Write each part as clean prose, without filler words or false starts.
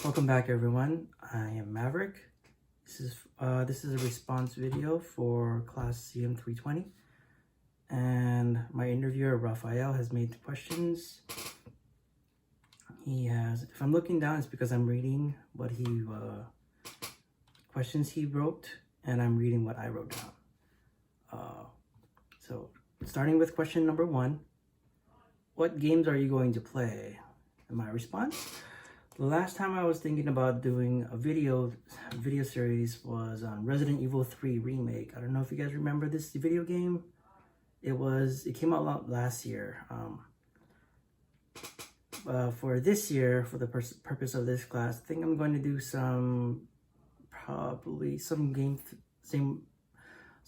Welcome back, everyone. I am Maverick. This is a response video for class CM320, and my interviewer Rafael has made the questions. If I'm looking down, it's because I'm reading what questions he wrote, and I'm reading what I wrote down. So starting with question number 1, what games are you going to play? And my response: the last time I was thinking about doing a video series was on Resident Evil 3 Remake. I don't know if you guys remember this video game. It came out last year. For this year, for the purpose of this class, I think I'm going to do some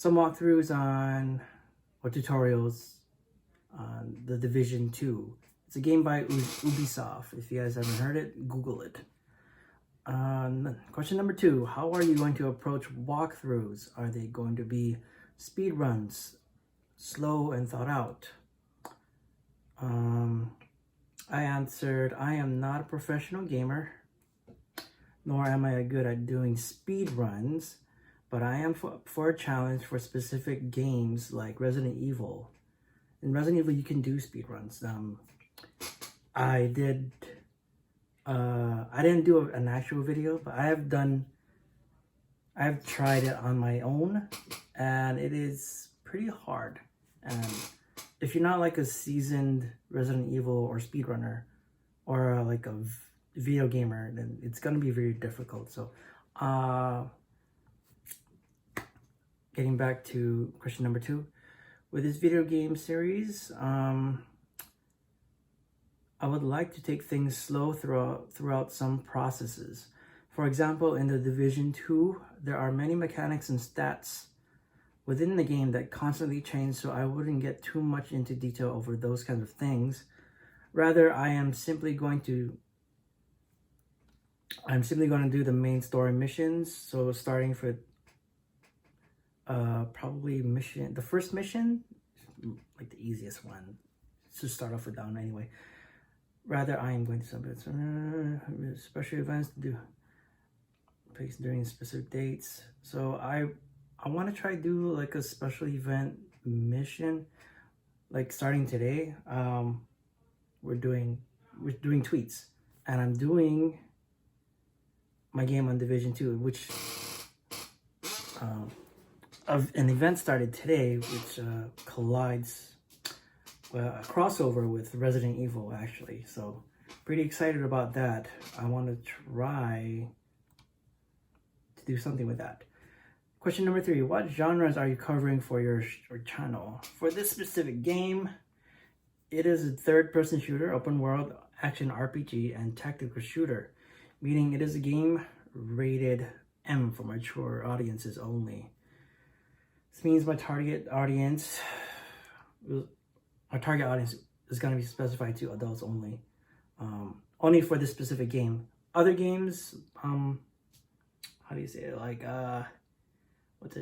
walkthroughs on, or tutorials on The Division 2. It's a game by Ubisoft. If you guys haven't heard it, Google it. Question number 2, how are you going to approach walkthroughs? Are they going to be speed runs, slow and thought out? I answered, I am not a professional gamer, nor am I good at doing speed runs, but I am for a challenge for specific games like Resident Evil. In Resident Evil, you can do speed runs. I didn't do an actual video, but I've tried it on my own, and it is pretty hard. And if you're not like a seasoned Resident Evil or speedrunner, or like a video gamer, then it's gonna be very difficult. So getting back to question number 2, with this video game series, I would like to take things slow throughout some processes. For example, in The Division 2, there are many mechanics and stats within the game that constantly change, so I wouldn't get too much into detail over those kinds of things. Rather, I am simply going to do the main story missions. So starting for probably the first mission, like the easiest one, to start off with down anyway. Rather, I am going to special events to do during specific dates. So I want to try to do like a special event mission, like starting today. We're doing tweets, and I'm doing my game on Division 2, which an event started today, which collides a crossover with Resident Evil, actually. So pretty excited about that. I want to try to do something with that. Question number 3, what genres are you covering for your channel? For this specific game, it is a third-person shooter, open world, action RPG, and tactical shooter, meaning it is a game rated M for mature audiences only. This means my target audience is going to be specified to adults only. Only for this specific game. Other games, how do you say it? Like, what's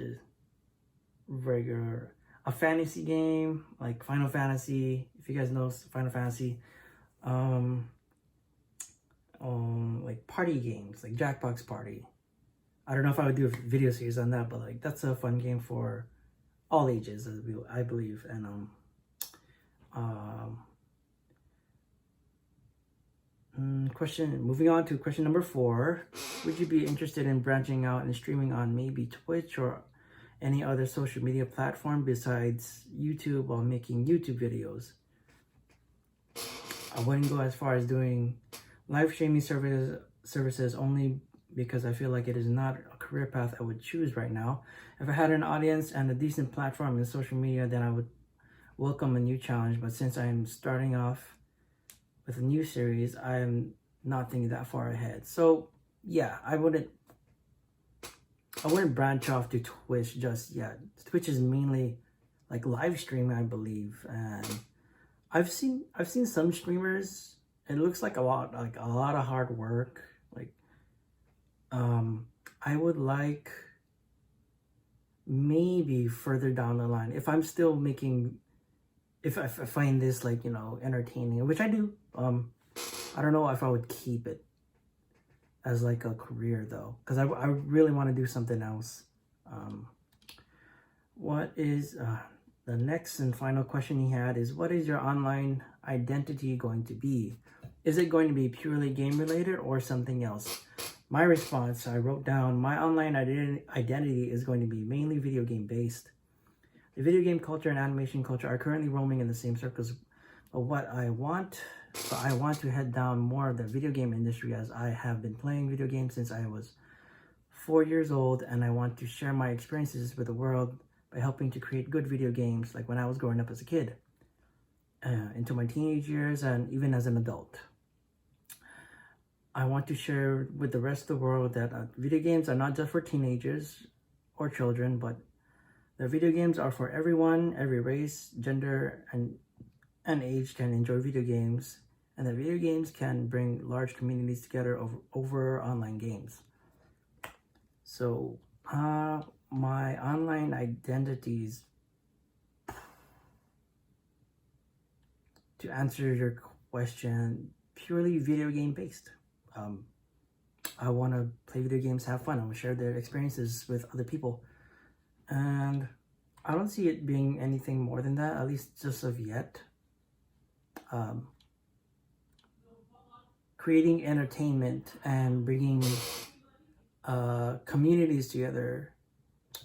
a fantasy game, like Final Fantasy. If you guys know Final Fantasy, like party games, like Jackbox Party. I don't know if I would do a video series on that, but like that's a fun game for all ages, I believe. And moving on to question number 4, would you be interested in branching out and streaming on maybe Twitch or any other social media platform besides YouTube while making YouTube videos? I wouldn't go as far as doing live streaming services only because I feel like it is not a career path I would choose right now. If I had an audience and a decent platform in social media, then I would welcome a new challenge. But since I am starting off with a new series, I am not thinking that far ahead. So yeah, I wouldn't branch off to Twitch just yet. Twitch is mainly like live streaming, I believe, and I've seen some streamers. It looks like a lot of hard work. Like, I would like maybe further down the line, if I'm still making, if I find this like, entertaining, which I do. I don't know if I would keep it as like a career though, because I really want to do something else. What is the next and final question he had is, what is your online identity going to be? Is it going to be purely game related or something else? My response, I wrote down, my online identity is going to be mainly video game based. The video game culture and animation culture are currently roaming in the same circles, but I want to head down more of the video game industry, as I have been playing video games since I was 4 years old, and I want to share my experiences with the world by helping to create good video games like when I was growing up as a kid, into my teenage years and even as an adult. I want to share with the rest of the world that video games are not just for teenagers or children, but the video games are for everyone, every race, gender, and age can enjoy video games, and that video games can bring large communities together over online games. So, my online identities, to answer your question, purely video game based. I want to play video games, have fun. I want to share their experiences with other people. And I don't see it being anything more than that, at least just of yet. Creating entertainment and bringing communities together,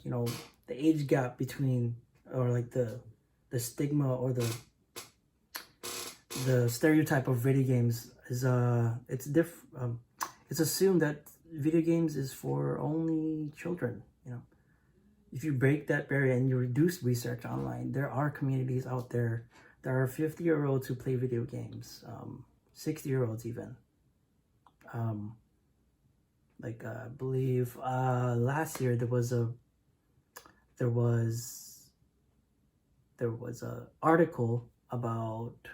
you know, the age gap between, or like the stigma or the stereotype of video games is it's assumed that video games is for only children. You know, if you break that barrier and you reduce research online, there are communities out there. There are 50-year-olds who play video games, 60-year-olds even. I believe last year there was a article about,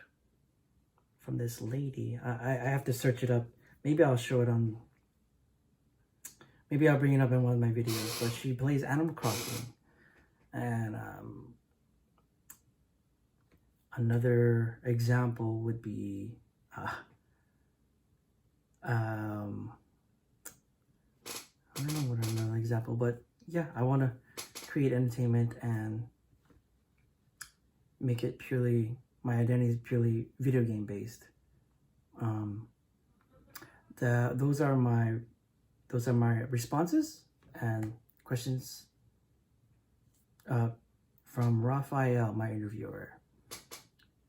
from this lady. I have to search it up. Maybe I'll show it on. Maybe I'll bring it up in one of my videos. But she plays Animal Crossing, and another example would be I don't know what another example, but yeah, I want to create entertainment and make it purely, my identity is purely video game based. Those are my responses and questions from Raphael, my interviewer.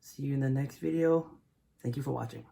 See you in the next video. Thank you for watching.